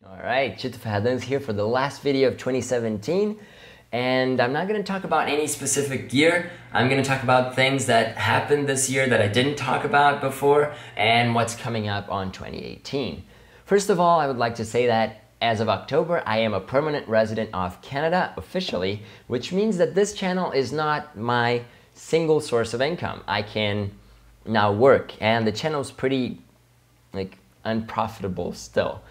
Alright, Chitufadans here for the last video of 2017, and I'm not going to talk about any specific year. I'm going to talk about things that happened this year that I didn't talk about before and what's coming up on 2018. First of all, I would like to say that as of October, I am a permanent resident of Canada officially, which means that this channel is not my single source of income. I can now work, and the channel is pretty unprofitable still.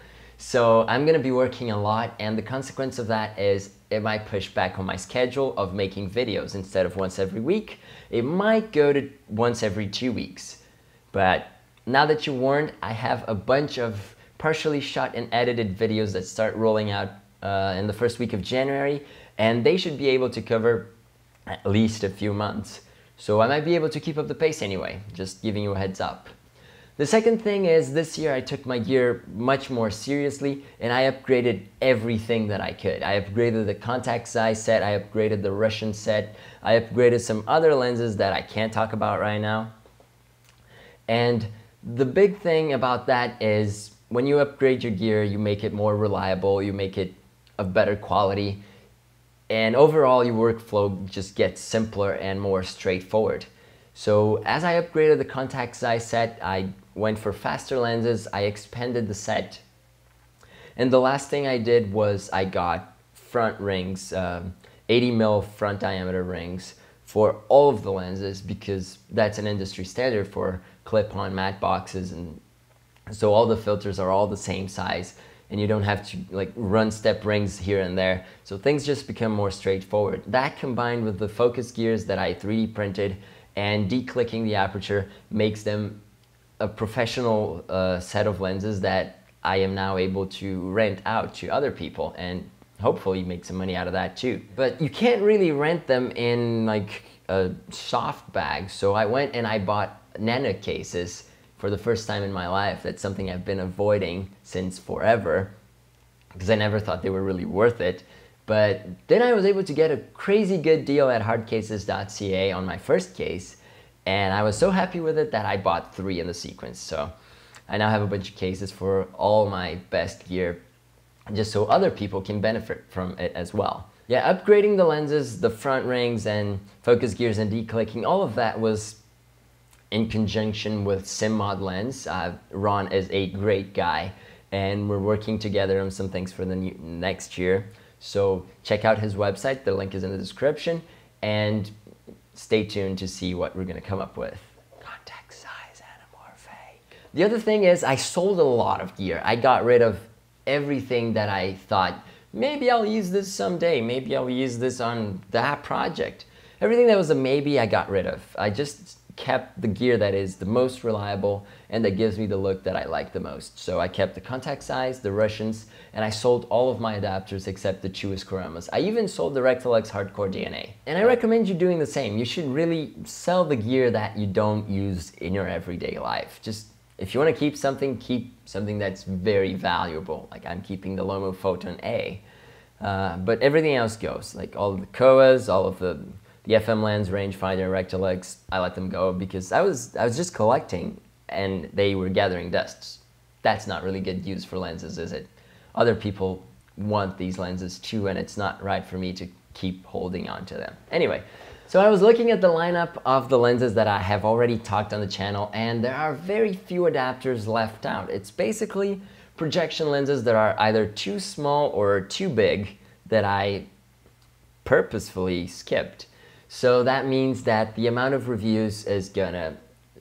So I'm going to be working a lot, and the consequence of that is it might push back on my schedule of making videos. Instead of once every week, it might go to once every 2 weeks. But now that you're warned, I have a bunch of partially shot and edited videos that start rolling out in the first week of January, and they should be able to cover at least a few months. So I might be able to keep up the pace anyway, just giving you a heads up. The second thing is this year I took my gear much more seriously and I upgraded everything that I could. I upgraded the contact size set, I upgraded the Russian set, I upgraded some other lenses that I can't talk about right now. And the big thing about that is when you upgrade your gear, you make it more reliable, you make it of better quality, and overall your workflow just gets simpler and more straightforward. So as I upgraded the contact size set, I went for faster lenses, I expanded the set, and the last thing I did was I got front rings, 80mm front diameter rings for all of the lenses, because that's an industry standard for clip-on matte boxes, and so all the filters are all the same size and you don't have to run step rings here and there, so things just become more straightforward. That combined with the focus gears that I 3D printed and declicking the aperture makes them a professional set of lenses that I am now able to rent out to other people and hopefully make some money out of that too. But you can't really rent them in a soft bag, so I went and I bought Nanuk cases for the first time in my life. That's something I've been avoiding since forever because I never thought they were really worth it. But then I was able to get a crazy good deal at Hardcases.ca on my first case, and I was so happy with it that I bought 3 in the sequence. So I now have a bunch of cases for all my best gear, just so other people can benefit from it as well. Yeah, upgrading the lenses, the front rings and focus gears and declicking, all of that was in conjunction with SimMod Lens. Ron is a great guy, and we're working together on some things for the next year. So check out his website, the link is in the description, and stay tuned to see what we're going to come up with. Contact size anamorphic. The other thing is I sold a lot of gear. I got rid of everything that I thought, maybe I'll use this someday, maybe I'll use this on that project. Everything that was a maybe I got rid of. I just kept the gear that is the most reliable and that gives me the look that I like the most. So I kept the contact size, the Russians, and I sold all of my adapters except the Chewis Kuramas. I even sold the Rectal-X Hardcore DNA. And I recommend you doing the same. You should really sell the gear that you don't use in your everyday life. Just, if you want to keep something that's very valuable. Like I'm keeping the Lomo Photon A. But everything else goes, like all of the Koas, all of the FM lens, rangefinder, Rectal-X, I let them go because I was just collecting and they were gathering dust. That's not really good use for lenses, is it? Other people want these lenses too, and it's not right for me to keep holding on to them. Anyway, so I was looking at the lineup of the lenses that I have already talked on the channel, and there are very few adapters left out. It's basically projection lenses that are either too small or too big that I purposefully skipped. So that means that the amount of reviews is gonna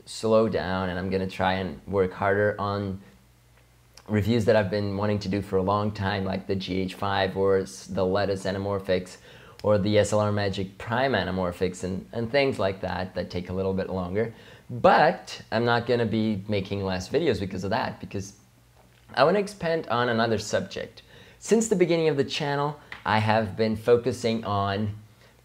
slow down, and I'm gonna try and work harder on reviews that I've been wanting to do for a long time, like the GH5 or the Lettuce Anamorphics or the SLR Magic Prime Anamorphics and things like that that take a little bit longer. But I'm not gonna be making less videos because of that, because I wanna expand on another subject. Since the beginning of the channel, I have been focusing on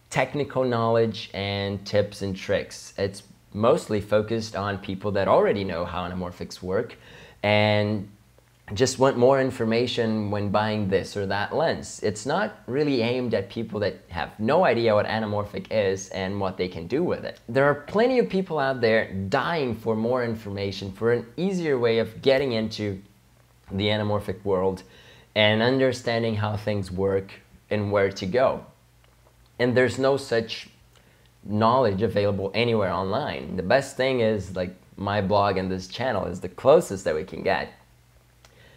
technical knowledge and tips and tricks. It's mostly focused on people that already know how anamorphics work and just want more information when buying this or that lens. It's not really aimed at people that have no idea what anamorphic is and what they can do with it. There are plenty of people out there dying for more information, for an easier way of getting into the anamorphic world, and understanding how things work and where to go. And there's no such knowledge available anywhere online. The best thing is like my blog and this channel is the closest that we can get.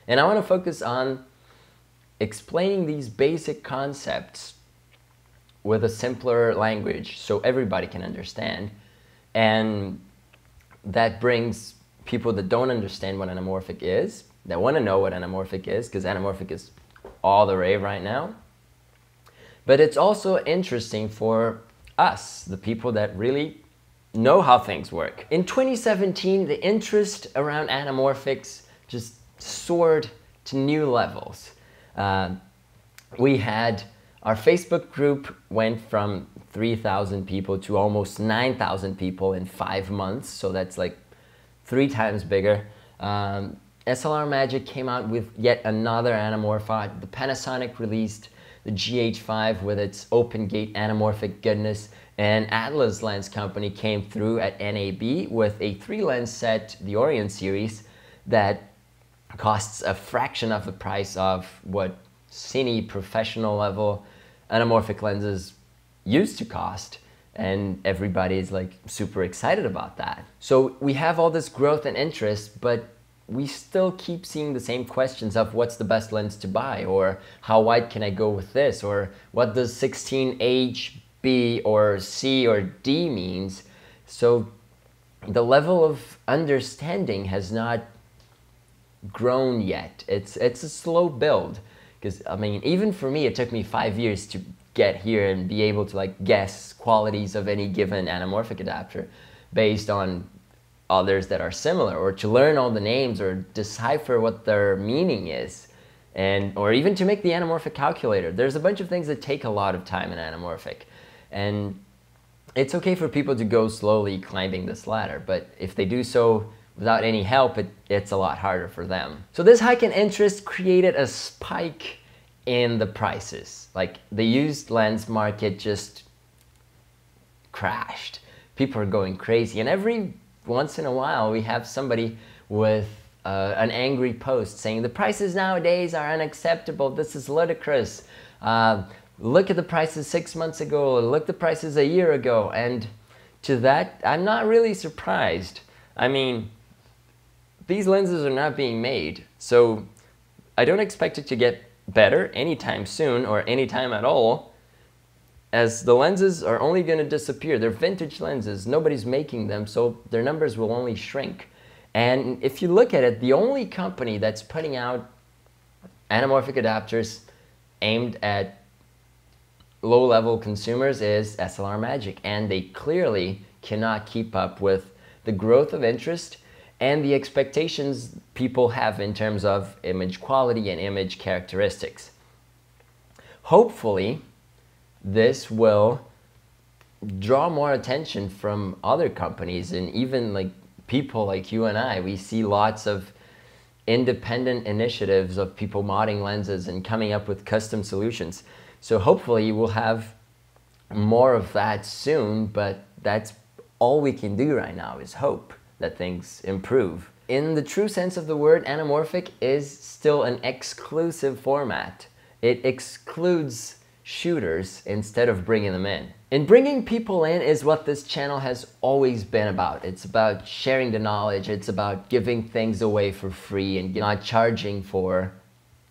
And I want to focus on explaining these basic concepts with a simpler language so everybody can understand. And that brings people that don't understand what anamorphic is, that want to know what anamorphic is, because anamorphic is all the rave right now. But it's also interesting for us, the people that really know how things work. In 2017, the interest around anamorphics just soared to new levels. We had our Facebook group went from 3,000 people to almost 9,000 people in 5 months, so that's like 3 times bigger. SLR Magic came out with yet another anamorphic. The Panasonic released the GH5 with its open gate anamorphic goodness, and Atlas Lens Company came through at NAB with a 3-lens set, the Orion series, that costs a fraction of the price of what cine professional level anamorphic lenses used to cost, and everybody's like super excited about that. So we have all this growth and interest, but we still keep seeing the same questions of what's the best lens to buy, or how wide can I go with this, or what does 16H, B, or C, or D means. So the level of understanding has not grown yet. It's a slow build, because I mean, even for me, it took me 5 years to get here and be able to like guess qualities of any given anamorphic adapter based on others that are similar, or to learn all the names or decipher what their meaning is, and or even to make the anamorphic calculator. There's a bunch of things that take a lot of time in anamorphic, and it's okay for people to go slowly climbing this ladder, but if they do so without any help, it's a lot harder for them. So this hike in interest created a spike in the prices. Like the used lens market just crashed. People are going crazy, and every once in a while we have somebody with an angry post saying the prices nowadays are unacceptable, this is ludicrous, look at the prices 6 months ago, look at the prices a year ago. And to that, I'm not really surprised. I mean, these lenses are not being made, so I don't expect it to get better anytime soon or anytime at all, as the lenses are only going to disappear. They're vintage lenses, nobody's making them, so their numbers will only shrink. And if you look at it, the only company that's putting out anamorphic adapters aimed at low-level consumers is SLR Magic, and they clearly cannot keep up with the growth of interest and the expectations people have in terms of image quality and image characteristics. Hopefully, this will draw more attention from other companies, and even like people like you and I. We see lots of independent initiatives of people modding lenses and coming up with custom solutions. So hopefully we'll have more of that soon, but that's all we can do right now, is hope that things improve. In the true sense of the word, anamorphic is still an exclusive format. It excludes shooters instead of bringing them in. And bringing people in is what this channel has always been about. It's about sharing the knowledge. It's about giving things away for free and not charging for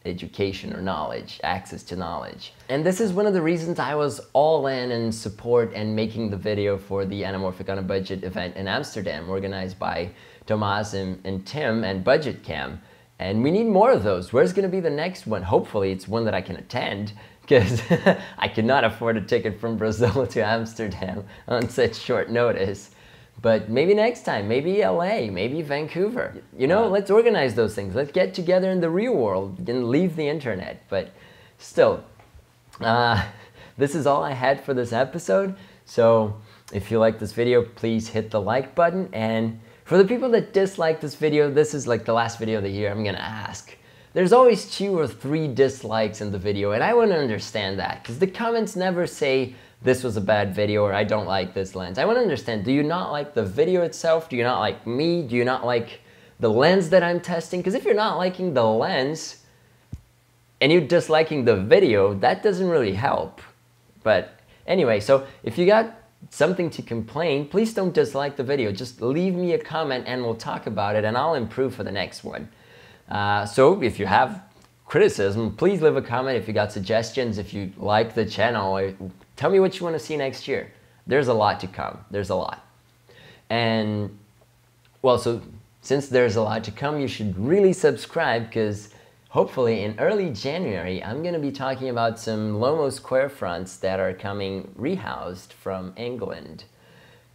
education or knowledge, access to knowledge. And this is one of the reasons I was all in support and making the video for the Anamorphic on a Budget event in Amsterdam, organized by Tomas and Tim and Budget Cam. And we need more of those. Where's going to be the next one? Hopefully it's one that I can attend, because I cannot afford a ticket from Brazil to Amsterdam on such short notice. But maybe next time, maybe LA, maybe Vancouver. You know, let's organize those things. Let's get together in the real world and leave the internet. But still, this is all I had for this episode. So if you like this video, please hit the like button. And for the people that dislike this video, this is like the last video of the year, I'm gonna ask. There's always 2 or 3 dislikes in the video, and I want to understand that, because the comments never say this was a bad video or I don't like this lens. I want to understand, do you not like the video itself? Do you not like me? Do you not like the lens that I'm testing? Because if you're not liking the lens, and you disliking the video, that doesn't really help. But anyway, so if you got something to complain, please don't dislike the video. Just leave me a comment and we'll talk about it and I'll improve for the next one. So if you have criticism, please leave a comment. If you got suggestions, if you like the channel, tell me what you want to see next year. There's a lot to come. There's a lot. And well, so since there's a lot to come, you should really subscribe, because hopefully in early January, I'm going to be talking about some Lomo square fronts that are coming rehoused from England.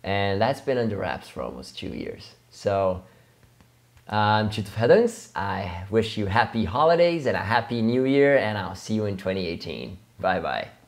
And that's been under wraps for almost 2 years. So, I wish you happy holidays and a happy new year, and I'll see you in 2018. Bye bye.